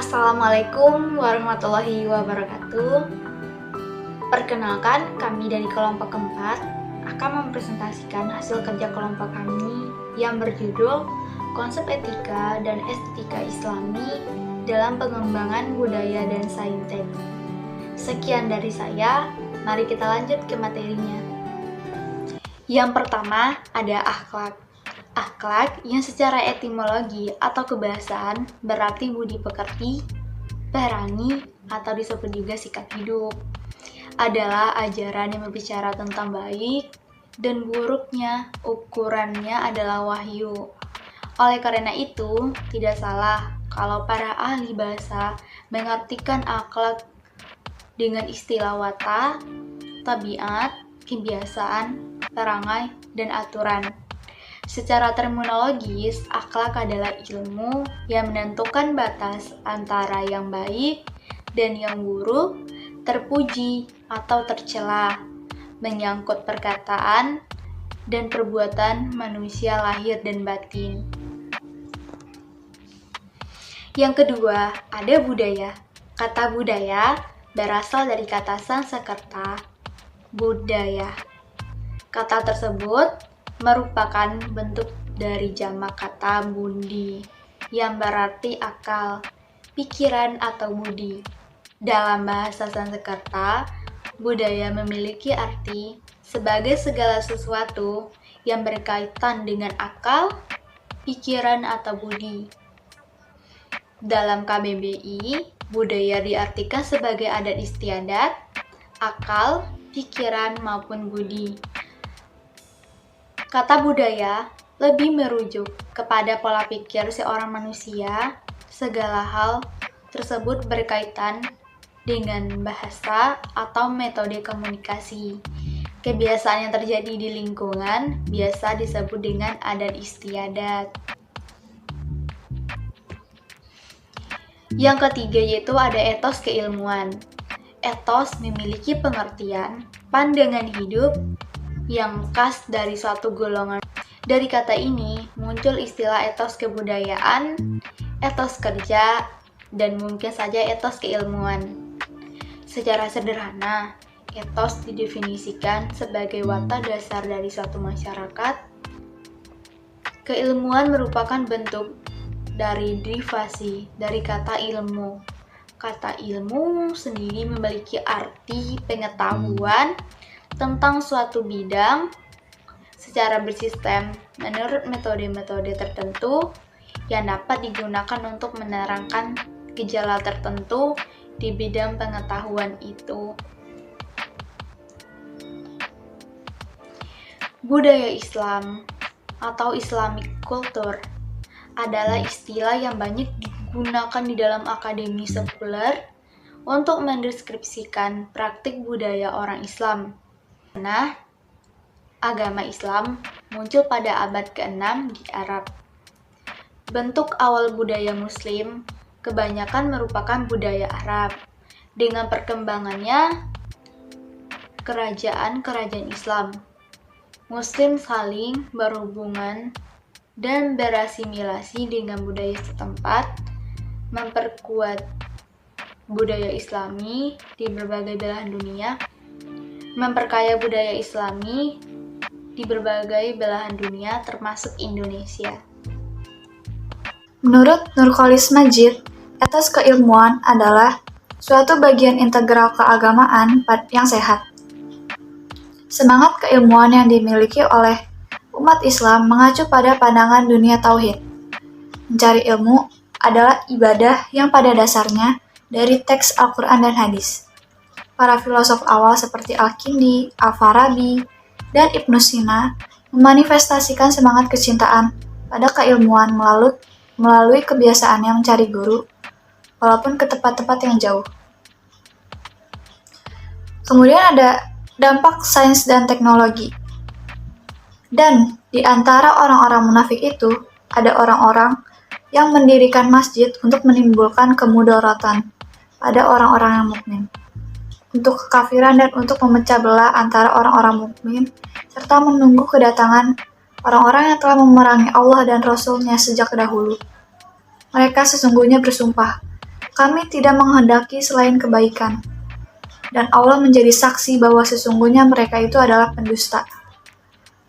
Assalamualaikum warahmatullahi wabarakatuh. Perkenalkan, kami dari kelompok keempat akan mempresentasikan hasil kerja kelompok kami yang berjudul Konsep Etika dan Estetika Islami dalam Pengembangan Budaya dan Saintek. Sekian dari saya, mari kita lanjut ke materinya. Yang pertama ada akhlak. Akhlak yang secara etimologi atau kebahasaan berarti budi pekerti, berani, atau disebut juga sikap hidup. Adalah ajaran yang berbicara tentang baik dan buruknya, ukurannya adalah wahyu. Oleh karena itu, tidak salah kalau para ahli bahasa mengartikan akhlak dengan istilah watak, tabiat, kebiasaan, perangai, dan aturan. Secara terminologis, akhlak adalah ilmu yang menentukan batas antara yang baik dan yang buruk, terpuji atau tercela, menyangkut perkataan dan perbuatan manusia lahir dan batin. Yang kedua, ada budaya. Kata budaya berasal dari kata Sanskerta, budaya. Kata tersebut merupakan bentuk dari jamak kata buddhi yang berarti akal, pikiran atau budi. Dalam bahasa Sanskerta, budaya memiliki arti sebagai segala sesuatu yang berkaitan dengan akal, pikiran atau budi. Dalam KBBI, budaya diartikan sebagai adat istiadat, akal, pikiran maupun budi. Kata budaya lebih merujuk kepada pola pikir seorang manusia. Segala hal tersebut berkaitan dengan bahasa atau metode komunikasi. Kebiasaan yang terjadi di lingkungan biasa disebut dengan adat istiadat. Yang ketiga yaitu ada etos keilmuan. Etos memiliki pengertian, pandangan hidup yang khas dari suatu golongan. Dari kata ini muncul istilah etos kebudayaan, etos kerja, dan mungkin saja etos keilmuan. Secara sederhana, etos didefinisikan sebagai watak dasar dari suatu masyarakat. Keilmuan merupakan bentuk dari derivasi dari kata ilmu. Kata ilmu sendiri memiliki arti pengetahuan tentang suatu bidang secara bersistem menurut metode-metode tertentu yang dapat digunakan untuk menerangkan gejala tertentu di bidang pengetahuan itu. Budaya Islam atau Islamic culture adalah istilah yang banyak digunakan di dalam akademi sekuler untuk mendeskripsikan praktik budaya orang Islam. Nah, agama Islam muncul pada abad ke-6 di Arab. Bentuk awal budaya Muslim kebanyakan merupakan budaya Arab. Dengan perkembangannya kerajaan-kerajaan Islam, Muslim saling berhubungan dan berasimilasi dengan budaya setempat, memperkuat budaya Islami di berbagai belahan dunia, memperkaya budaya Islami di berbagai belahan dunia termasuk Indonesia. Menurut Nurcholis Majid, etos keilmuan adalah suatu bagian integral keagamaan yang sehat. Semangat keilmuan yang dimiliki oleh umat Islam mengacu pada pandangan dunia tauhid. Mencari ilmu adalah ibadah yang pada dasarnya dari teks Al-Quran dan hadis. Para filosof awal seperti Al-Kindi, Al-Farabi, dan Ibnu Sina memanifestasikan semangat kecintaan pada keilmuan melalui kebiasaannya mencari guru, walaupun ke tempat-tempat yang jauh. Kemudian ada dampak sains dan teknologi. Dan di antara orang-orang munafik itu, ada orang-orang yang mendirikan masjid untuk menimbulkan kemudaratan pada orang-orang yang mukmin, untuk kekafiran dan untuk memecah belah antara orang-orang mukmin, serta menunggu kedatangan orang-orang yang telah memerangi Allah dan Rasul-Nya sejak dahulu. Mereka sesungguhnya bersumpah, kami tidak menghendaki selain kebaikan. Dan Allah menjadi saksi bahwa sesungguhnya mereka itu adalah pendusta.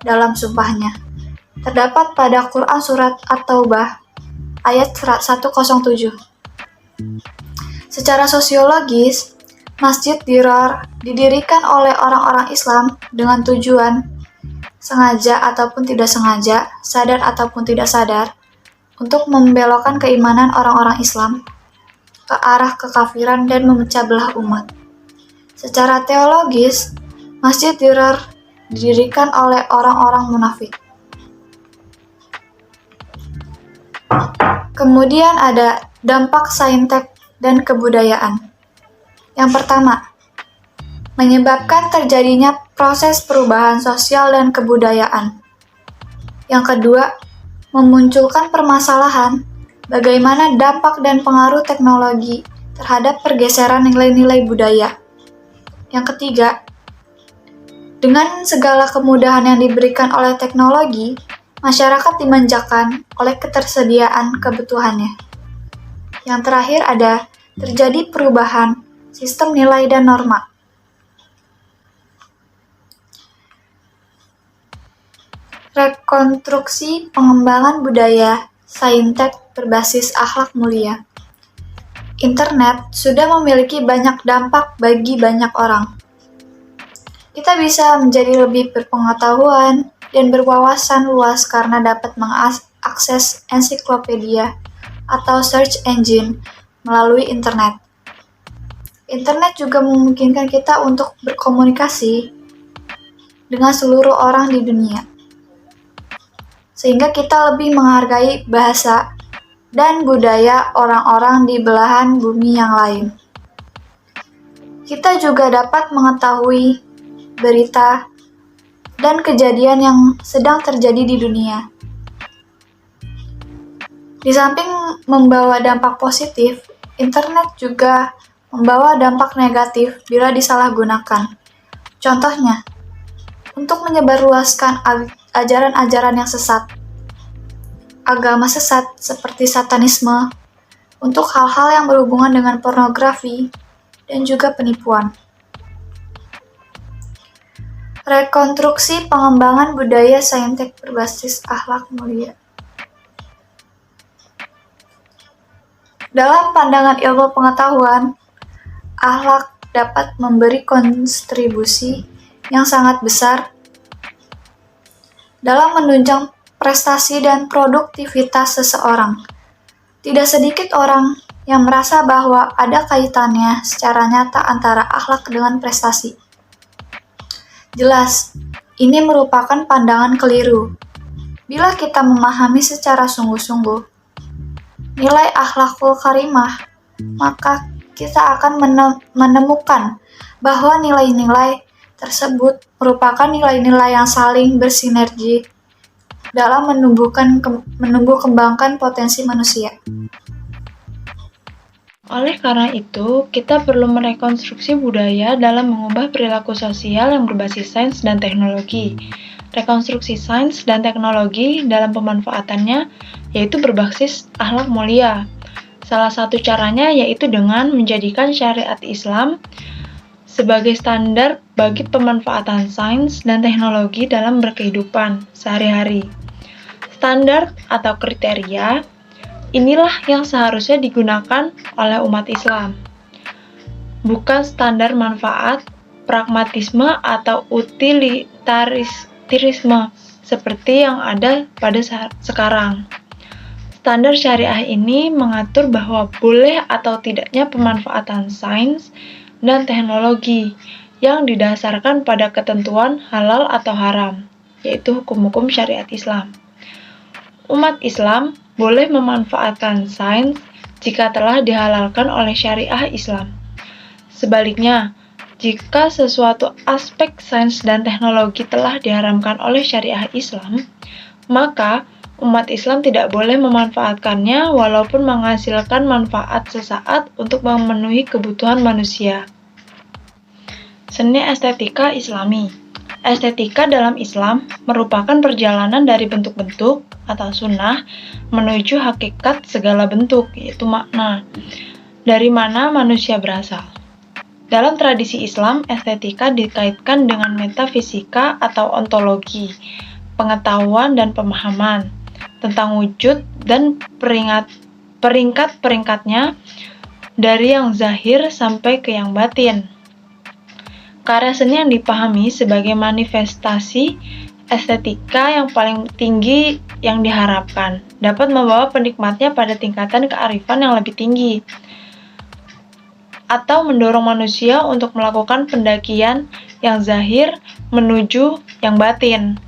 Dalam sumpahnya, terdapat pada Quran Surat At-Taubah ayat 107. Secara sosiologis, Masjid Dirar didirikan oleh orang-orang Islam dengan tujuan, sengaja ataupun tidak sengaja, sadar ataupun tidak sadar, untuk membelokkan keimanan orang-orang Islam ke arah kekafiran dan memecah belah umat. Secara teologis, Masjid Dirar didirikan oleh orang-orang munafik. Kemudian ada dampak saintek dan kebudayaan. Yang pertama, menyebabkan terjadinya proses perubahan sosial dan kebudayaan. Yang kedua, memunculkan permasalahan bagaimana dampak dan pengaruh teknologi terhadap pergeseran nilai-nilai budaya. Yang ketiga, dengan segala kemudahan yang diberikan oleh teknologi, masyarakat dimanjakan oleh ketersediaan kebutuhannya. Yang terakhir ada terjadi perubahan sistem nilai dan norma. Rekonstruksi pengembangan budaya saintek berbasis akhlak mulia. Internet sudah memiliki banyak dampak bagi banyak orang. Kita bisa menjadi lebih berpengetahuan dan berwawasan luas karena dapat mengakses ensiklopedia atau search engine melalui internet. Internet juga memungkinkan kita untuk berkomunikasi dengan seluruh orang di dunia, sehingga kita lebih menghargai bahasa dan budaya orang-orang di belahan bumi yang lain. Kita juga dapat mengetahui berita dan kejadian yang sedang terjadi di dunia. Di samping membawa dampak positif, internet juga membawa dampak negatif bila disalahgunakan. Contohnya, untuk menyebarluaskan ajaran-ajaran yang sesat, agama sesat seperti satanisme, untuk hal-hal yang berhubungan dengan pornografi, dan juga penipuan. Rekonstruksi pengembangan budaya saintek berbasis akhlak mulia. Dalam pandangan ilmu pengetahuan, akhlak dapat memberi kontribusi yang sangat besar dalam menunjang prestasi dan produktivitas seseorang. Tidak sedikit orang yang merasa bahwa ada kaitannya secara nyata antara akhlak dengan prestasi. Jelas, ini merupakan pandangan keliru. Bila kita memahami secara sungguh-sungguh nilai akhlakul karimah, maka kita akan menemukan bahwa nilai-nilai tersebut merupakan nilai-nilai yang saling bersinergi dalam menumbuh kembangkan potensi manusia. Oleh karena itu, kita perlu merekonstruksi budaya dalam mengubah perilaku sosial yang berbasis sains dan teknologi. Rekonstruksi sains dan teknologi dalam pemanfaatannya yaitu berbasis akhlak mulia. Salah satu caranya yaitu dengan menjadikan syariat Islam sebagai standar bagi pemanfaatan sains dan teknologi dalam berkehidupan sehari-hari. Standar atau kriteria inilah yang seharusnya digunakan oleh umat Islam, bukan standar manfaat, pragmatisme, atau utilitarisme seperti yang ada pada sekarang. Standar syariah ini mengatur bahwa boleh atau tidaknya pemanfaatan sains dan teknologi yang didasarkan pada ketentuan halal atau haram, yaitu hukum-hukum syariat Islam. Umat Islam boleh memanfaatkan sains jika telah dihalalkan oleh syariah Islam. Sebaliknya, jika sesuatu aspek sains dan teknologi telah diharamkan oleh syariah Islam, maka umat Islam tidak boleh memanfaatkannya walaupun menghasilkan manfaat sesaat untuk memenuhi kebutuhan manusia. Seni estetika Islami. Estetika dalam Islam merupakan perjalanan dari bentuk-bentuk atau sunnah menuju hakikat segala bentuk, yaitu makna. Dari mana manusia berasal? Dalam tradisi Islam, estetika dikaitkan dengan metafisika atau ontologi, pengetahuan dan pemahaman tentang wujud dan peringkat-peringkatnya dari yang zahir sampai ke yang batin. Karya seni yang dipahami sebagai manifestasi estetika yang paling tinggi yang diharapkan dapat membawa penikmatnya pada tingkatan kearifan yang lebih tinggi, atau mendorong manusia untuk melakukan pendakian yang zahir menuju yang batin.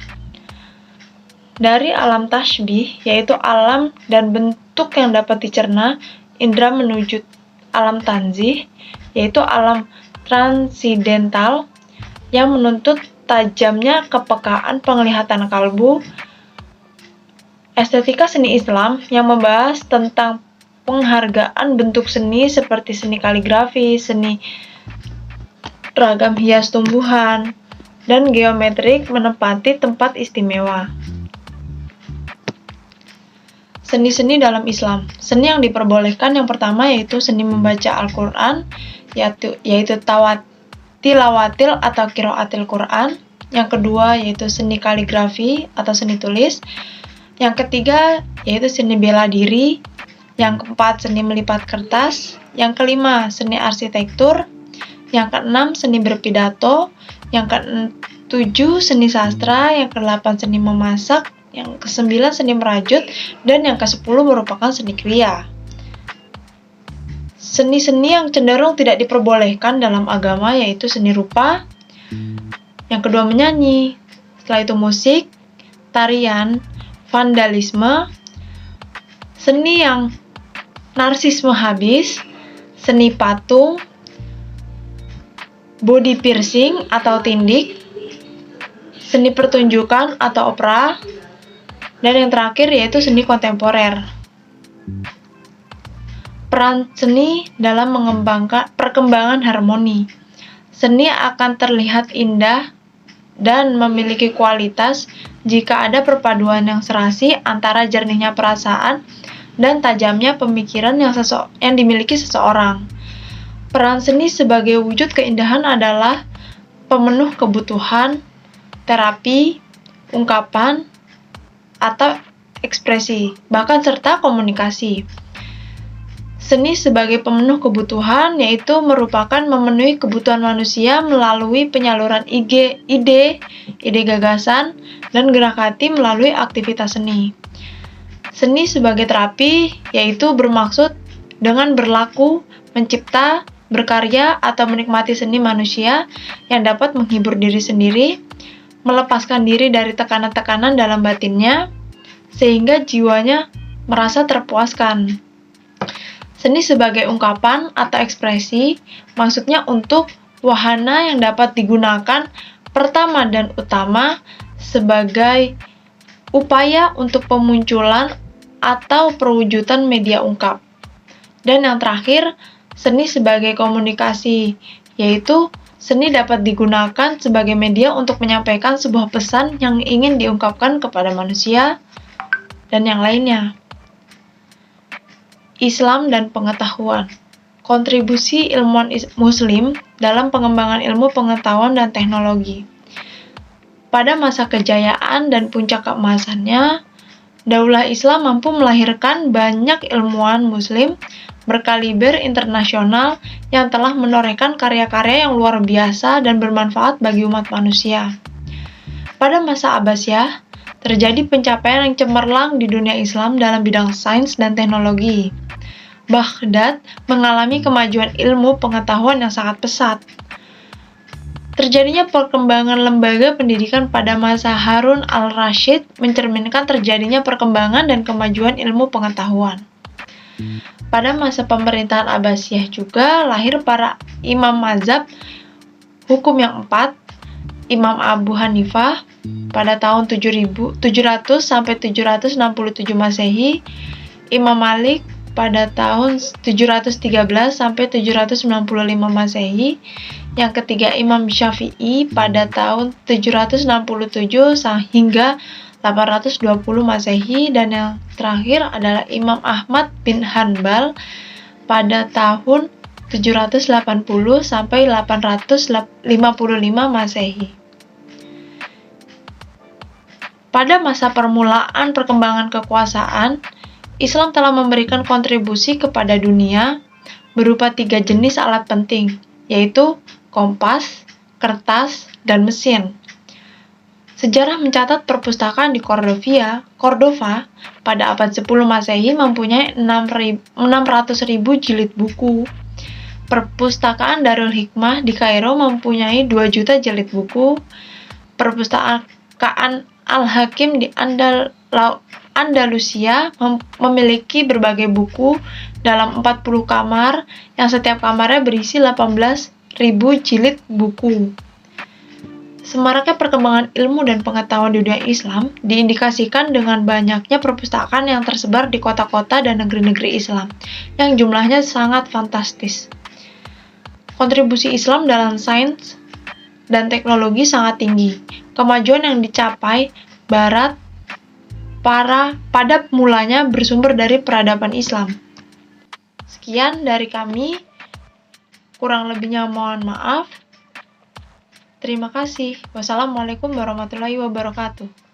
Dari alam tasbih, yaitu alam dan bentuk yang dapat dicerna indera, menuju alam tanzih, yaitu alam transidental yang menuntut tajamnya kepekaan penglihatan kalbu. Estetika seni Islam yang membahas tentang penghargaan bentuk seni seperti seni kaligrafi, seni ragam hias tumbuhan, dan geometrik menempati tempat istimewa. Seni-seni dalam Islam. Seni yang diperbolehkan yang pertama yaitu seni membaca Al-Quran, yaitu tilawatil atau qiraatil Quran. Yang kedua yaitu seni kaligrafi atau seni tulis. Yang ketiga yaitu seni bela diri. Yang keempat, seni melipat kertas. Yang kelima, seni arsitektur. Yang keenam, seni berpidato. Yang ketujuh, seni sastra. Yang kedelapan, seni memasak. Yang kesembilan, seni merajut. Dan yang kesepuluh merupakan seni kriya. Seni-seni yang cenderung tidak diperbolehkan dalam agama yaitu seni rupa. Yang kedua, menyanyi. Setelah itu musik, tarian, vandalisme, seni yang narsisme habis, seni patung, body piercing atau tindik, seni pertunjukan atau opera, dan yang terakhir yaitu seni kontemporer. Peran seni dalam perkembangan harmoni. Seni akan terlihat indah dan memiliki kualitas jika ada perpaduan yang serasi antara jernihnya perasaan dan tajamnya pemikiran yang dimiliki seseorang. Peran seni sebagai wujud keindahan adalah pemenuh kebutuhan, terapi, ungkapan, atau ekspresi, bahkan serta komunikasi. Seni sebagai pemenuh kebutuhan yaitu merupakan memenuhi kebutuhan manusia melalui penyaluran ide gagasan, dan gerak hati melalui aktivitas seni. Seni sebagai terapi yaitu bermaksud dengan berlaku, mencipta, berkarya, atau menikmati seni manusia yang dapat menghibur diri sendiri, melepaskan diri dari tekanan-tekanan dalam batinnya, sehingga jiwanya merasa terpuaskan. Seni sebagai ungkapan atau ekspresi maksudnya untuk wahana yang dapat digunakan pertama dan utama sebagai upaya untuk pemunculan atau perwujudan media ungkap. Dan yang terakhir, seni sebagai komunikasi, yaitu seni dapat digunakan sebagai media untuk menyampaikan sebuah pesan yang ingin diungkapkan kepada manusia dan yang lainnya. Islam dan pengetahuan. Kontribusi ilmuwan Muslim dalam pengembangan ilmu pengetahuan dan teknologi. Pada masa kejayaan dan puncak keemasannya, Daulah Islam mampu melahirkan banyak ilmuwan Muslim berkaliber internasional yang telah menorehkan karya-karya yang luar biasa dan bermanfaat bagi umat manusia. Pada masa Abbasiyah, terjadi pencapaian yang cemerlang di dunia Islam dalam bidang sains dan teknologi. Baghdad mengalami kemajuan ilmu pengetahuan yang sangat pesat. Terjadinya perkembangan lembaga pendidikan pada masa Harun al-Rashid mencerminkan terjadinya perkembangan dan kemajuan ilmu pengetahuan. Pada masa pemerintahan Abbasiyah juga lahir para imam mazhab hukum yang 4, Imam Abu Hanifah pada tahun 700 sampai 767 Masehi, Imam Malik pada tahun 713 sampai 795 Masehi, yang ketiga Imam Syafi'i pada tahun 767 hingga 820 Masehi, dan yang terakhir adalah Imam Ahmad bin Hanbal pada tahun 780 sampai 855 Masehi. Pada masa permulaan perkembangan kekuasaan, Islam telah memberikan kontribusi kepada dunia berupa 3 jenis alat penting, yaitu kompas, kertas, dan mesin. Sejarah mencatat perpustakaan di Cordova pada abad 10 Masehi mempunyai 600.000 jilid buku. Perpustakaan Darul Hikmah di Kairo mempunyai 2 juta jilid buku. Perpustakaan Al-Hakim di Andalusia memiliki berbagai buku dalam 40 kamar yang setiap kamarnya berisi 18.000 jilid buku. Semaraknya perkembangan ilmu dan pengetahuan di dunia Islam diindikasikan dengan banyaknya perpustakaan yang tersebar di kota-kota dan negeri-negeri Islam, yang jumlahnya sangat fantastis. Kontribusi Islam dalam sains dan teknologi sangat tinggi. Kemajuan yang dicapai Barat pada mulanya bersumber dari peradaban Islam. Sekian dari kami, kurang lebihnya mohon maaf. Terima kasih. Wassalamualaikum warahmatullahi wabarakatuh.